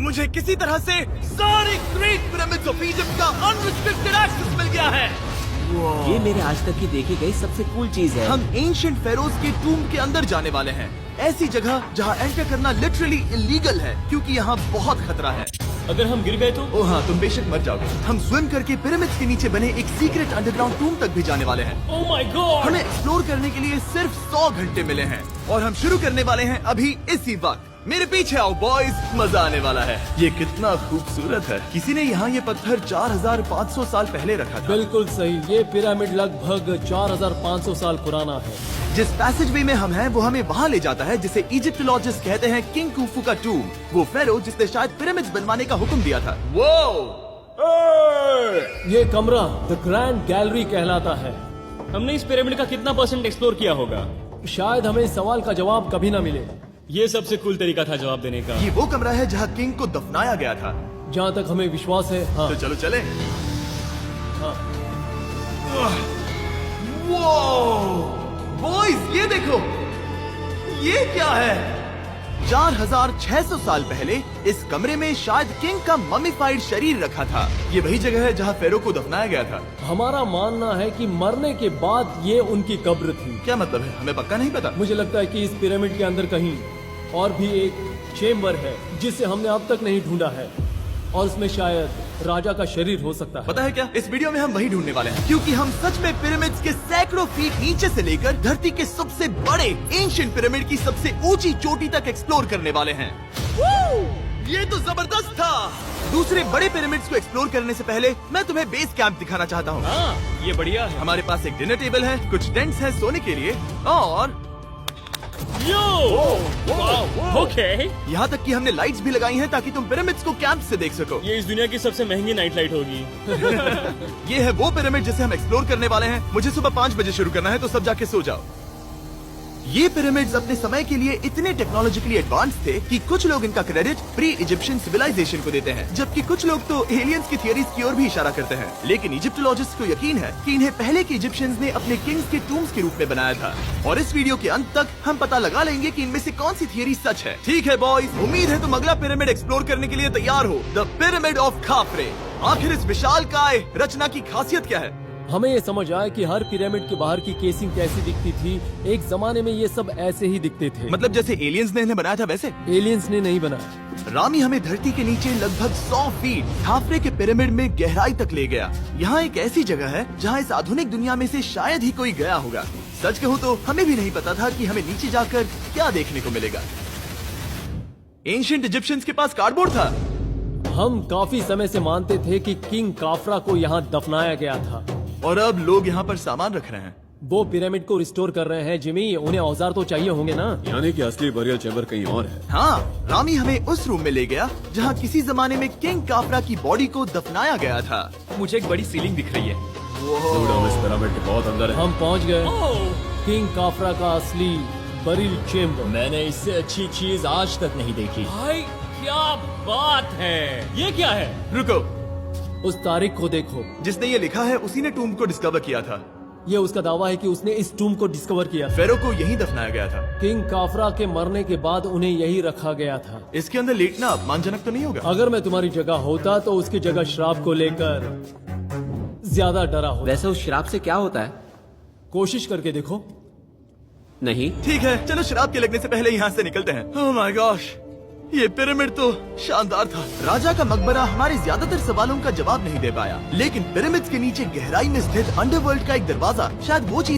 मुझे किसी तरह से सारी ग्रेट पिरामिड्स ऑफ इजिप्ट का अनरिस्ट्रिक्टेड एक्सेस मिल गया है। ये मेरे आज तक की देखी गई सबसे कूल चीज है। हम एंशिएंट फेरोज के टूम के अंदर जाने वाले हैं, ऐसी जगह जहाँ एंटर करना लिटरली इलीगल है क्योंकि यहाँ बहुत खतरा है। अगर हम गिर गए तो? ओ हाँ, तुम बेशक मर जाओगे। हम स्विम करके पिरामिड्स के नीचे बने एक सीक्रेट अंडरग्राउंड टूम तक भी जाने वाले हैं। Oh my God! हमें एक्सप्लोर करने के लिए सिर्फ 100 घंटे मिले हैं और हम शुरू करने वाले हैं अभी इसी वक्त। मेरे पीछे आओ बॉयज, मजा आने वाला है। ये कितना खूबसूरत है। किसी ने यहाँ ये पत्थर 4500 साल पहले रखा था। बिल्कुल सही, ये पिरामिड लगभग 4500 साल पुराना है। जिस पैसेज वे में हम हैं वो हमें वहाँ ले जाता है जिसे इजिप्टोलॉजिस्ट कहते हैं किंग कुफू का टूम, वो फेरो जिसने शायद पिरामिड्स बनवाने का हुक्म दिया था। वो ये कमरा द ग्रैंड गैलरी कहलाता है। हमने इस पिरामिड का कितना % एक्सप्लोर किया होगा? शायद हमें इस सवाल का जवाब कभी न मिले। ये सबसे कूल तरीका था जवाब देने का। ये वो कमरा है जहाँ किंग को दफनाया गया था। जहाँ तक हमें विश्वास है। हाँ। तो चलो चले। हाँ। बॉयज ये देखो, ये क्या है? 4600 साल पहले इस कमरे में शायद किंग का ममीफाइड शरीर रखा था। ये वही जगह है जहाँ फेरो को दफनाया गया था। हमारा मानना है कि मरने के बाद ये उनकी कब्र थी। क्या मतलब है? हमें पक्का नहीं पता। मुझे लगता है कि इस पिरामिड के अंदर कहीं और भी एक चेम्बर है जिसे हमने अब तक नहीं ढूंढा है और उसमें शायद राजा का शरीर हो सकता है। पता है क्या, इस वीडियो में हम वही ढूंढने वाले हैं क्योंकि हम सच में पिरामिड्स के सैकड़ों फीट नीचे से लेकर धरती के सबसे बड़े एंशिएंट पिरामिड की सबसे ऊंची चोटी तक एक्सप्लोर करने वाले हैं। ये तो जबरदस्त था। दूसरे बड़े पिरामिड्स को एक्सप्लोर करने से पहले मैं तुम्हें बेस कैंप दिखाना चाहता हूँ। हाँ, ये बढ़िया है। हमारे पास एक डिनर टेबल है, कुछ टेंट्स हैं सोने के लिए और ओके। यहाँ तक कि हमने लाइट्स भी लगाई हैं ताकि तुम पिरामिड्स को कैंप से देख सको। ये इस दुनिया की सबसे महंगी नाइट लाइट होगी। ये है वो पिरामिड जिसे हम एक्सप्लोर करने वाले हैं। मुझे सुबह 5 बजे शुरू करना है तो सब जाके सो जाओ। ये पिरामिड्स अपने समय के लिए इतने टेक्नोलॉजिकली एडवांस थे कि कुछ लोग इनका क्रेडिट प्री इजिप्शियन सिविलाइजेशन को देते हैं, जबकि कुछ लोग तो एलियंस की थियरीज की ओर भी इशारा करते हैं। लेकिन इजिप्टोलॉजिस्ट को यकीन है कि इन्हें पहले के इजिप्शियंस ने अपने किंग्स के टूम्स के रूप में बनाया था। और इस वीडियो के अंत तक हम पता लगा लेंगे कि इनमें से कौन सी थियरी सच है। ठीक है बॉयज, उम्मीद है तुम अगला पिरामिड एक्सप्लोर करने के लिए तैयार हो, द पिरामिड ऑफ खाफरे। आखिर इस विशालकाय रचना की खासियत क्या है? हमें ये समझ आया कि हर पिरामिड के बाहर की केसिंग कैसी दिखती थी। एक जमाने में ये सब ऐसे ही दिखते थे। मतलब जैसे एलियंस ने इन्हें बनाया था वैसे? एलियंस ने नहीं बनाया। रामी हमें धरती के नीचे लगभग 100 फीट खाफरे के पिरामिड में गहराई तक ले गया। यहाँ एक ऐसी जगह है जहाँ इस आधुनिक दुनिया में से शायद ही कोई गया होगा। सच कहूँ तो हमें भी नहीं पता था कि हमें नीचे जाकर क्या देखने को मिलेगा। एंशिएंट इजिप्शियंस के पास कार्डबोर्ड था। हम काफी समय से मानते थे कि किंग काफरा को यहाँ दफनाया गया था और अब लोग यहाँ पर सामान रख रहे हैं। वो पिरामिड को रिस्टोर कर रहे हैं। जिमी, उन्हें औजार तो चाहिए होंगे ना? यानी कि असली बरियल चैम्बर कहीं और है। हाँ, रामी हमें उस रूम में ले गया जहाँ किसी जमाने में किंग काफरा की बॉडी को दफनाया गया था। मुझे एक बड़ी सीलिंग दिख रही है। दुर्गा में इस पिरामिड के बहुत अंदर है। हम पहुँच गए किंग काफरा का असली बरियल चेम्बर। मैंने इससे अच्छी चीज आज तक नहीं देखी। भाई क्या बात है! ये क्या है? रुको, उस तारीख को देखो। जिसने ये लिखा है उसी ने टूम को डिस्कवर किया था। ये उसका दावा है कि उसने इस टूम को डिस्कवर किया। फेरो को यहीं दफनाया गया था। किंग काफरा के मरने के बाद उन्हें यही रखा गया था। इसके अंदर लेटना अपमानजनक तो नहीं होगा? अगर मैं तुम्हारी जगह होता तो उसकी जगह श्राप को लेकर ज्यादा डरा होता। वैसे उस शराब से क्या होता है? कोशिश करके देखो। नहीं। ठीक है, चलो शराब के लगने से पहले यहाँ से निकलते हैं। ओह माय गॉश, ये पिरामिड तो शानदार था। राजा का मकबरा हमारे ज्यादातर सवालों का जवाब नहीं दे पाया, लेकिन पिरामिड्स के नीचे गहराई में स्थित अंडरवर्ल्ड का एक दरवाजा शायद वो चीज